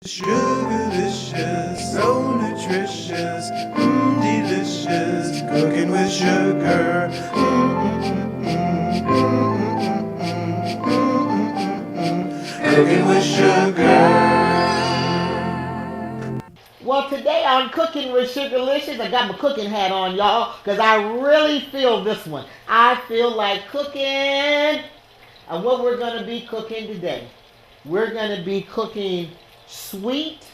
Sugarlicious, so nutritious, delicious, cooking with sugar. Cooking with sugar. Well, today on Cooking with Sugarlious, I got my cooking hat on, y'all, because I really feel this one. I feel like cooking. And what we're going to be cooking today, we're going to be cooking sweet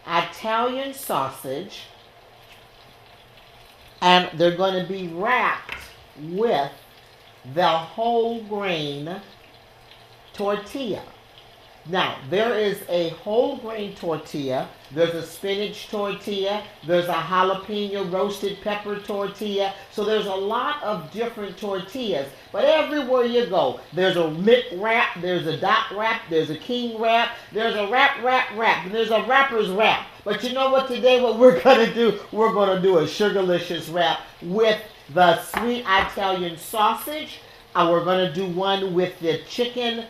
Italian sausage, and they're going to be wrapped with the whole grain tortilla. Now, there is a whole grain tortilla, there's a spinach tortilla, there's a jalapeno roasted pepper tortilla, so there's a lot of different tortillas. But everywhere you go, there's a Mick wrap, there's a dot wrap, there's a king wrap, there's a wrap, and there's a wrapper's wrap. But you know what, today what we're going to do? We're going to do a Sugarlicious wrap with the sweet Italian sausage. We're going to do one with the chicken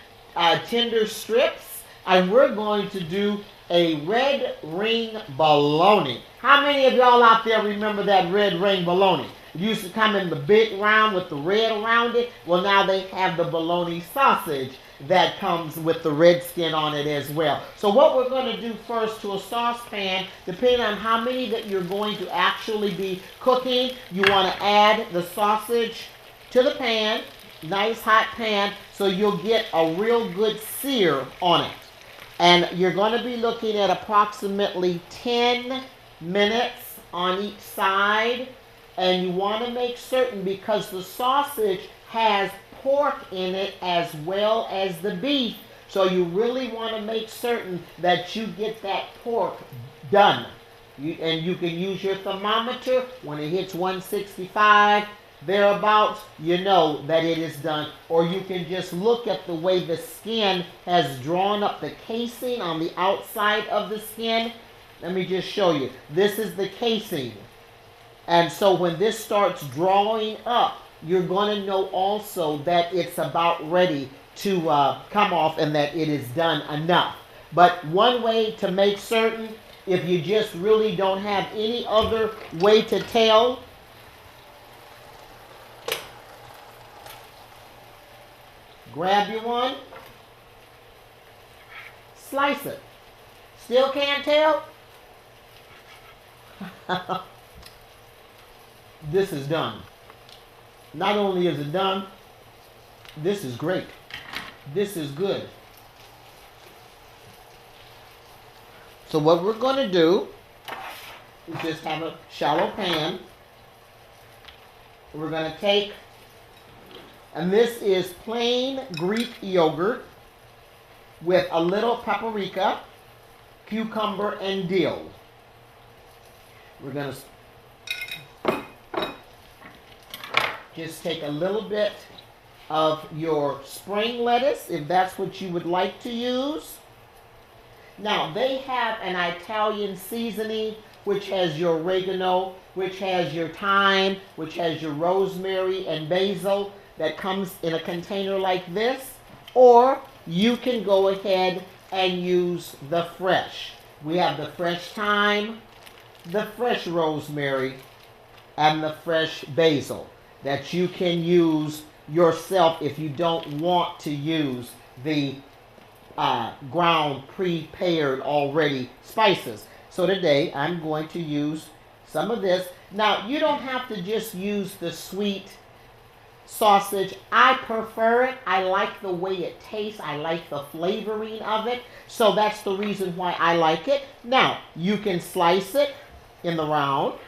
tender strips, and we're going to do a red ring bologna. How many of y'all out there remember that red ring bologna? It used to come in the big round with the red around it. Well, now they have the bologna sausage that comes with the red skin on it as well. So what we're going to do first, to a saucepan, depending on how many that you're going to actually be cooking, you want to add the sausage to the pan. Nice hot pan, so you'll get a real good sear on it. And you're going to be looking at approximately 10 minutes on each side. And you want to make certain, because the sausage has pork in it as well as the beef, so you really want to make certain that you get that pork done. And you can use your thermometer. When it hits 165 thereabouts, you know that it is done. Or you can just look at the way the skin has drawn up the casing on the outside of the skin. Let me just show you. This is the casing. And so when this starts drawing up, you're going to know also that it's about ready to come off and that it is done enough. But one way to make certain, if you just really don't have any other way to tell, grab your one, slice it. Still can't tell? This is done. Not only is it done, this is great. This is good. So what we're going to do is just have a shallow pan. We're going to take, and this is plain Greek yogurt with a little paprika, cucumber, and dill. We're going to just take a little bit of your spring lettuce, if that's what you would like to use. Now, they have an Italian seasoning, which has your oregano, which has your thyme, which has your rosemary and basil, that comes in a container like this. Or you can go ahead and use the fresh. We have the fresh thyme, the fresh rosemary, and the fresh basil that you can use yourself if you don't want to use the ground prepared already spices. So today I'm going to use some of this. Now, you don't have to just use the sweet sausage. I prefer it. I like the way it tastes. I like the flavoring of it. So that's the reason why I like it. Now, you can slice it in the round.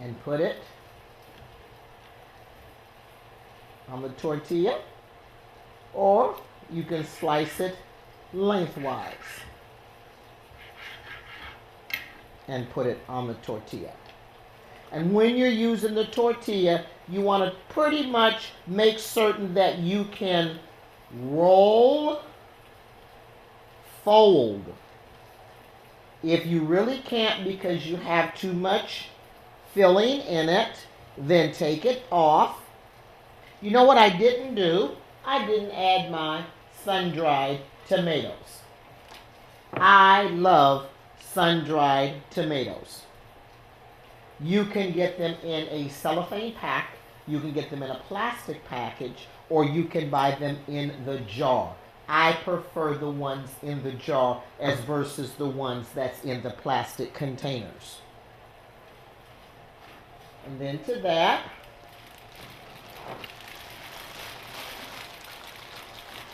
And put it on the tortilla, or you can slice it lengthwise and put it on the tortilla. And when you're using the tortilla, you want to pretty much make certain that you can roll, fold. If you really can't because you have too much filling in it, then take it off You know what I didn't do? I didn't add my sun-dried tomatoes. I love sun-dried tomatoes. You can get them in a cellophane pack, you can get them in a plastic package, or you can buy them in the jar. I prefer the ones in the jar as versus the ones that's in the plastic containers. And then to that,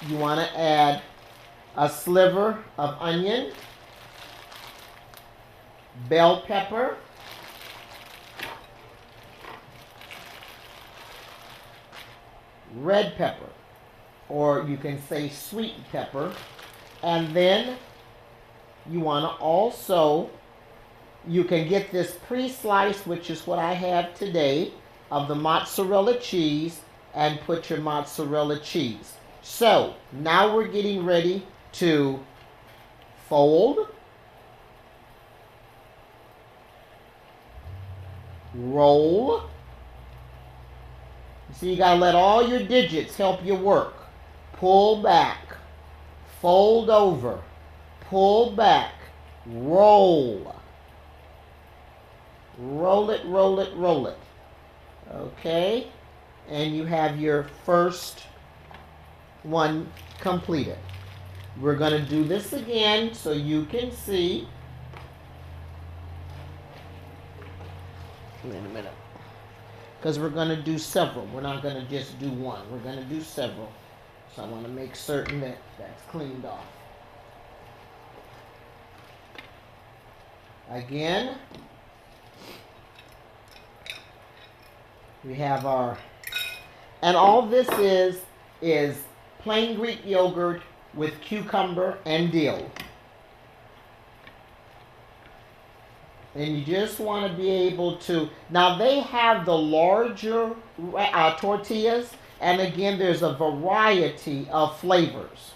you want to add a sliver of onion, bell pepper, red pepper, or you can say sweet pepper, and then you want to also, you can get this pre-sliced, which is what I have today, of the mozzarella cheese, and put your mozzarella cheese. So now we're getting ready to fold, roll. So you gotta let all your digits help you work. Pull back, fold over, pull back, roll. Roll it, roll it, roll it. Okay? And you have your first one completed. We're going to do this again so you can see. Wait a minute. Because we're going to do several. We're not going to just do one. We're going to do several. So I want to make certain that that's cleaned off. Again, we have our, and all this is plain Greek yogurt with cucumber and dill. And you just want to be able to, now they have the larger tortillas, and again there's a variety of flavors.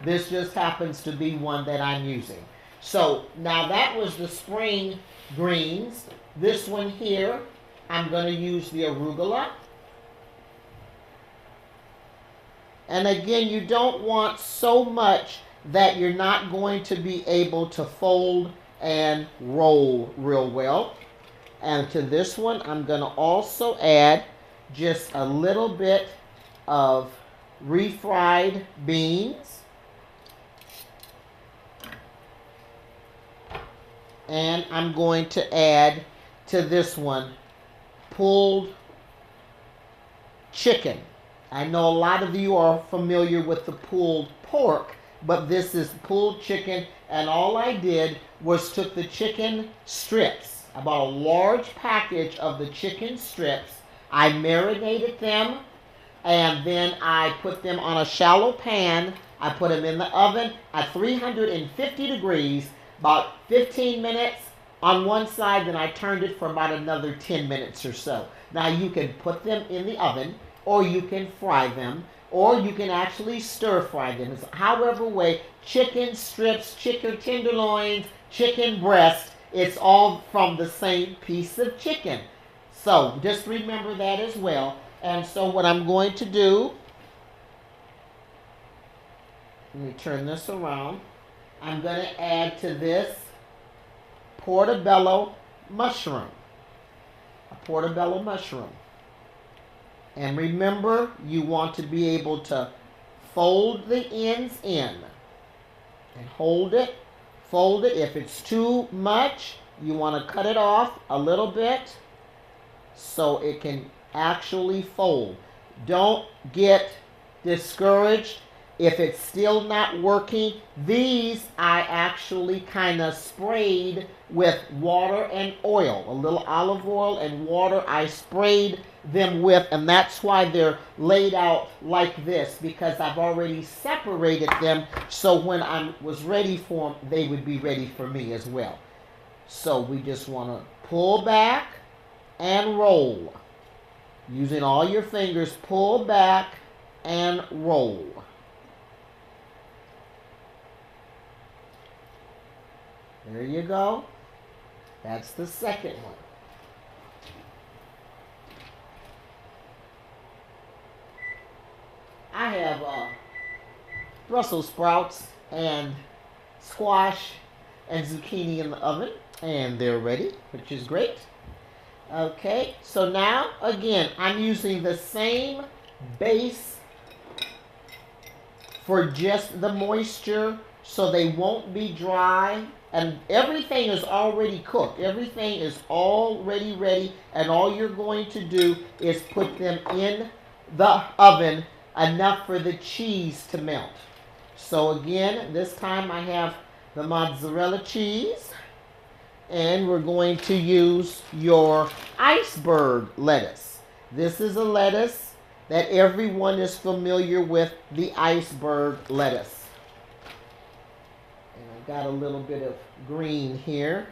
This just happens to be one that I'm using. So now that was the spring greens. This one here, I'm going to use the arugula. And again, you don't want so much that you're not going to be able to fold and roll real well. And to this one, I'm going to also add just a little bit of refried beans. And I'm going to add to this one pulled chicken. I know a lot of you are familiar with the pulled pork, but this is pulled chicken, and all I did was took the chicken strips. I bought a large package of the chicken strips. I marinated them, and then I put them on a shallow pan. I put them in the oven at 350 degrees, about 15 minutes on one side, then I turned it for about another 10 minutes or so. Now you can put them in the oven, or you can fry them, or you can actually stir fry them. It's however way, chicken strips, chicken tenderloins, chicken breast, it's all from the same piece of chicken. So just remember that as well. And so what I'm going to do, let me turn this around. I'm going to add to this portobello mushroom. A portobello mushroom. And remember, you want to be able to fold the ends in and hold it, fold it. If it's too much, you want to cut it off a little bit so it can actually fold. Don't get discouraged if it's still not working. These I actually kind of sprayed with water and oil, a little olive oil and water. I sprayed them with, and that's why they're laid out like this, because I've already separated them, so when I was ready for them, they would be ready for me as well. So we just want to pull back and roll. Using all your fingers, pull back and roll. There you go. That's the second one. have Brussels sprouts and squash and zucchini in the oven, and they're ready, which is great. Okay, so now again, I'm using the same base for just the moisture so they won't be dry. And everything is already cooked. Everything is already ready. And all you're going to do is put them in the oven enough for the cheese to melt. So again, this time I have the mozzarella cheese. And we're going to use your iceberg lettuce. This is a lettuce that everyone is familiar with, the iceberg lettuce. And I've got a little bit of green here,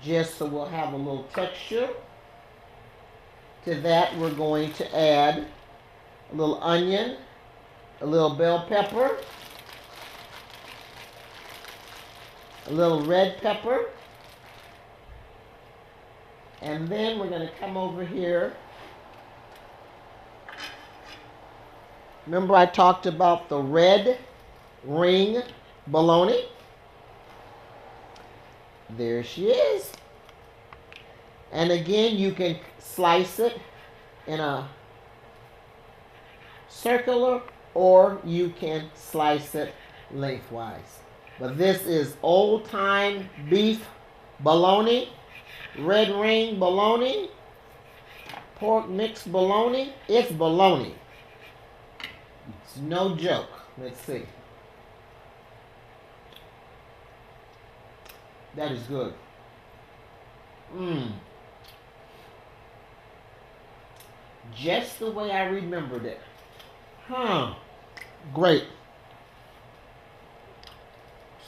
just so we'll have a little texture. To that, we're going to add a little onion, a little bell pepper, a little red pepper, and then we're going to come over here. Remember I talked about the red ring bologna? There she is. And again, you can slice it in a circular or you can slice it lengthwise. But this is old-time beef bologna, red ring bologna, pork mixed bologna. It's bologna. It's no joke. Let's see. That is good. Just the way I remembered it. Great.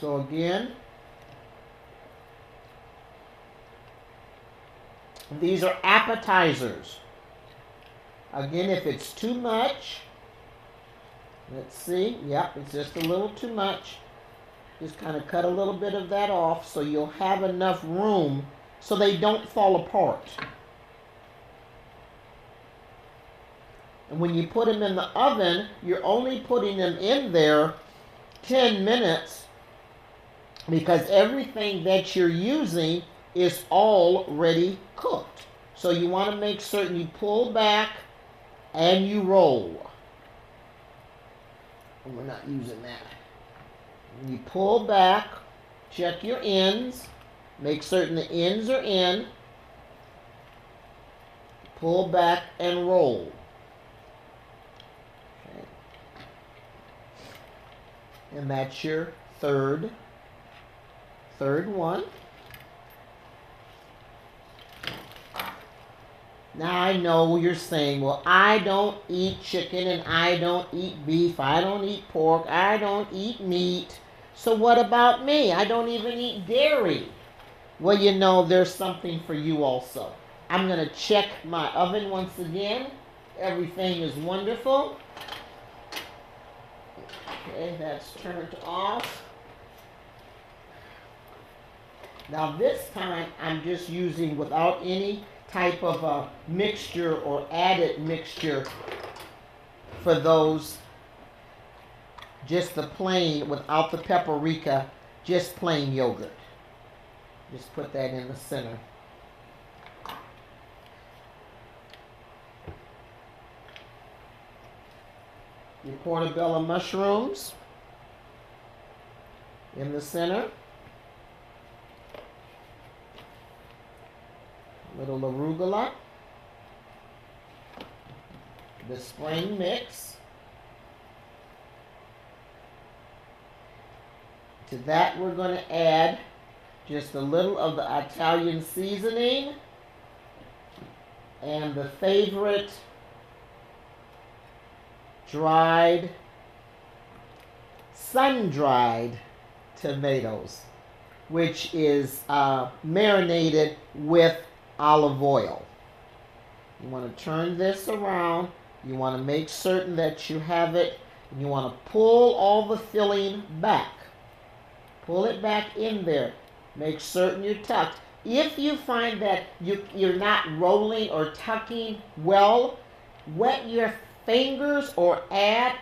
So again, these are appetizers. Again, if it's too much, let's see. Yep, it's just a little too much. Just kind of cut a little bit of that off so you'll have enough room so they don't fall apart. And when you put them in the oven, you're only putting them in there 10 minutes because everything that you're using is already cooked. So you want to make certain you pull back and you roll. And we're not using that. You pull back, check your ends, make certain the ends are in, pull back and roll. Okay. And that's your third one. Now I know you're saying, well, I don't eat chicken and I don't eat beef, I don't eat pork, I don't eat meat. So what about me? I don't even eat dairy. Well, you know, there's something for you also. I'm going to check my oven once again. Everything is wonderful. Okay, that's turned off. Now this time I'm just using without any type of a mixture or added mixture for those. Just the plain, without the paprika, just plain yogurt. Just put that in the center. Your portobello mushrooms in the center. Little arugula. The spring mix. To that we're going to add just a little of the Italian seasoning and the favorite dried, sun-dried tomatoes, which is marinated with olive oil. You want to turn this around. You want to make certain that you have it. And you want to pull all the filling back. Pull it back in there. Make certain you're tucked. If you find that you're not rolling or tucking well, wet your fingers or add